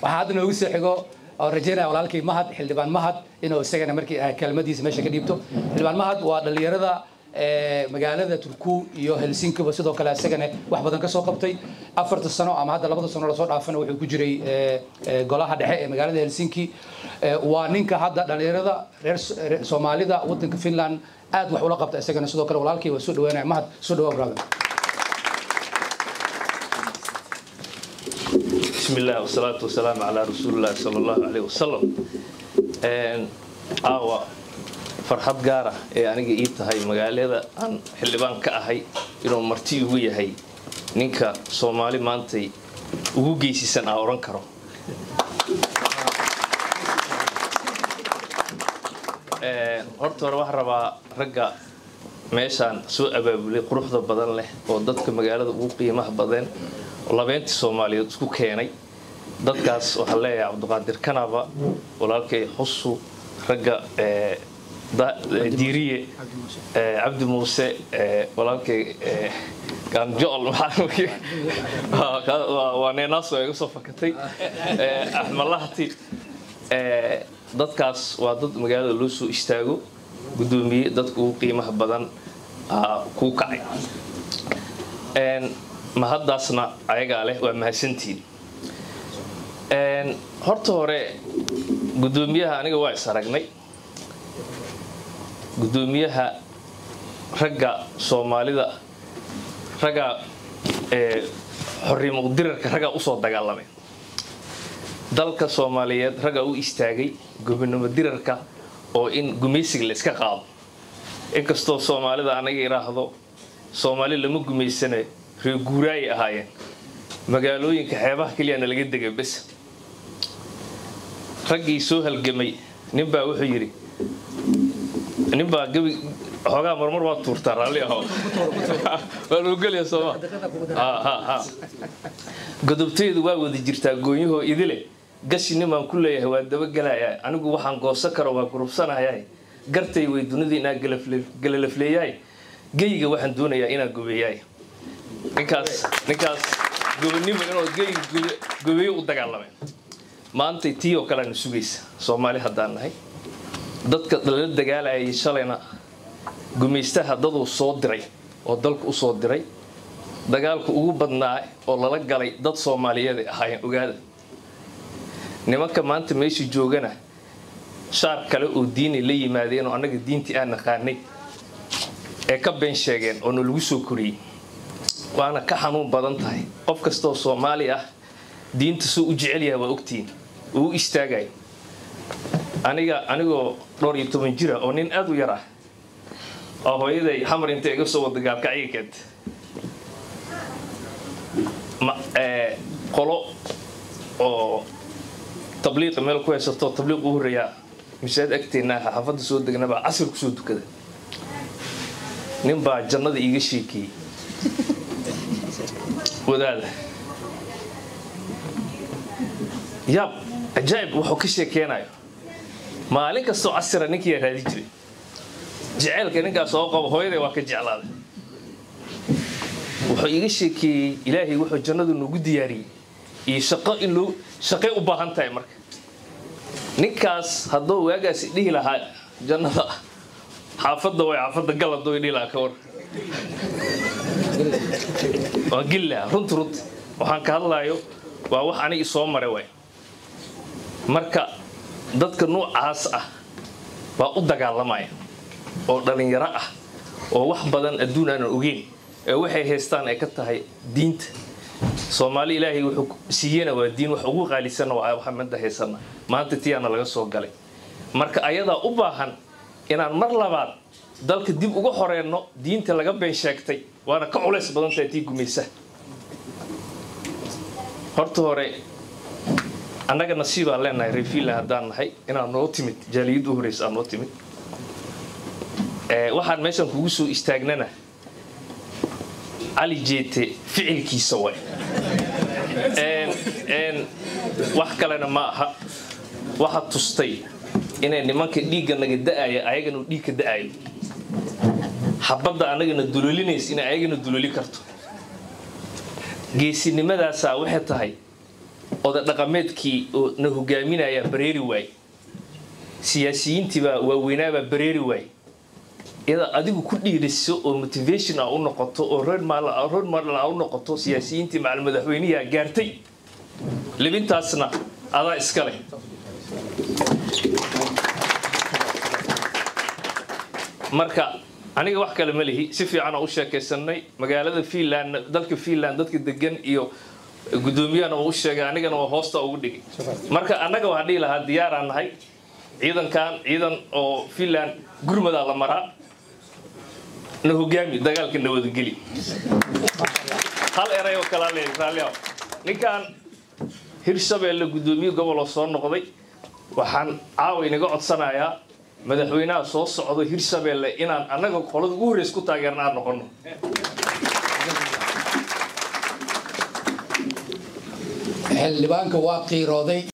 waxaad noogu soo xigo oo rajeynaya walaalkay Mahad xildhibaan Mahad inuu isagana markii kelmadiisa meesha ka dhiibto xildhibaan Mahad waa dhalinyarada magaalada Turku iyo Helsinki ba sidoo kale isagana wax badan ka soo qabtay 4 sano ama hadda 2 sano la soo dhaafana wuxuu ku jiray golaha dhexe ee magaalada Helsinki waa ninka hadda dhalinyarada reer Soomaalida wadanka Finland aad wax ula qabta isagana sidoo kale walaalkay waa soo dhawaanay Mahad soo dhawaad brother بسم الله والصلاة والسلام على رسول الله صلى الله عليه وسلم فرحت جارة يعني جيت هاي مقالة عن حلبان كأهي إنه مرتي ويا هاي نيكا صومالي مانتي وجيسي سنة أوران كرو هرت وروح ربع رجع ماشان سوء أبوي قروح ذا بدن له وضدك مقالة وقيمة بدن labeenti Soomaaliyeed isku keenay dadkaas waxa leeyahay Cabduqaadir Kanaba walaalkay xusu raga diiriye Cabdi Muuse walaalkay kan jool waa neenaas oo iga soo fakatay ahmalahti dadkaas waa dad magaalada loo soo istaago gudoomiye dadku qiimaha badan ku kacay ma haddaasna ayaga leh waa mahadsantiin horta hore gudoomiyaha aniga waa isaragnay gudoomiyaha ragga Soomaalida ragga xorriyad dirarka ragga u soo dagaalamay dalka Soomaaliyeed ragga u istaagay gobonimo dirarka oo in gumeysiga la iska qaado inkastoo Soomaalida aniga iraahdo Soomaali lama gumeysanayo reeguuraay ahaayeen magaalooyinka xeebaha kaliya laga degay bas ragii soo halgamay ninba wuxuu yiri ninba gabi xogaa marmar waa tuurtaa raalli ah waa loo galiya Soomaa godobteedu waa wada jirtaa gooyahoo idile gashi niman ku leeyahay waa daba galaya anigu waxaan goosan karo waa gurubsanahay gartay way dunida ina galafleeyay geyga waxaan doonayaa inaan gobeeyay ninkaas gobonimo inuu gobeeyo u dagaalamay maanta tiyo kala nusugaysa Soomaali hadaan nahay dadka la dagaalayay shalayna gumeystaha dadoo soo diray oo dalku u soo diray dagaalku ugu badnaa oo lala galay dad Soomaaliyeed ahaayeen ogaada nimanka maanta meeshii joogana shaar kale oo diini la yimaadeen oo anaga diintii aan naqaanay ee ka been sheegeen oo lagu soo koriyay waana ka xanuun badan tahay qof kasto Soomaali ah diinta soo u jecel yahay waa ogtiin uu istaagay anigoo 12 jira oo nin aad u yar ah oo hooyaday xamar inta iga soo wada gaalka ciideed ma qolo oo tabliiq meel ku haysto tabliiq u horeeya misaad agteena xaafadda soo degnaba asir ku soo dukada nin baa jannada iga sheekay wadaad yab ajaib wuxuu ka sheekeenayo maalin kasta asira ninkii raadi jiray jaceelka ninkaas oo qabo hooyaday waa ka jeclaaday wuxuu iga sheekay Ilaahay wuxuu jannada nagu diyaariyay iyo shaqo u baahan tahay marka ninkaas hadduu waagaas dhihi lahaa jannada xaafadda way xaafadda galado dhihi lahaa ka war وقلها رنت waxaan ka hadlayo waa wax aniga soo maray way marka dadka noocaas ah waa u dagaalamay oo dhalinyaro ah oo wax badan adduun aan ogeyn ee waxay haystaan ay ka tahay diinta Soomaali Ilaahay wuxuu siiyana waa diin wax ugu qaalisan waa Muhammad haysana maanta tiyaana laga soo galay marka ayada u baahan inaan mar labaad dalka dib uga xoreeyno diinta laga been sheegtay waana ka culays badan tahay tii gumeysa horta hore annaga nasiib aan leenahay refiil hadaan nahay inaan noo timid jaaliyad u horeys aan noo timid waxaan meeshan kugu soo istaagnana Ali Jeete ficilkiisa way wax kalena ma aha waxa tustay inay nimanka dhiiga naga da'aya ayagana dhiig ka da'ayo xabada anagana dululinays in ayagana dululi karto geesinimadaas waxay tahay oday dhaqameedkii oo na hogaaminaya bareeri waay siyaasiyiintii baa waaweynaabaa bareeri waay iyada adigu ku dhiiriso oo motivation u noqoto oo road model u noqoto siyaasiyiintii macal madaxweynaha gaartay libintaasna adaa iska leh marka aniga wax kale ma lihi si fiican oo u sheekaysanay magaalada Finland dalka Finland dadka degan iyo gudoomiyana oo u sheegay anigana waa hoosta ugu dhigay marka anaga waxa dhigi lahaa diyaar aan nahay ciidan oo Finland gurmada la maraa na hogaami dagaalka nabad geli hal eray oo kala leeyahay ninkan Hirshabelle gudoomiye gobol oo soo noqday waxaan caawinaga codsanayaa madaxweynaha soo socdo Hirshabelle inaan anaga qolada ugu horeys ku taageernaa noqono xildhibaanka waa qiirooday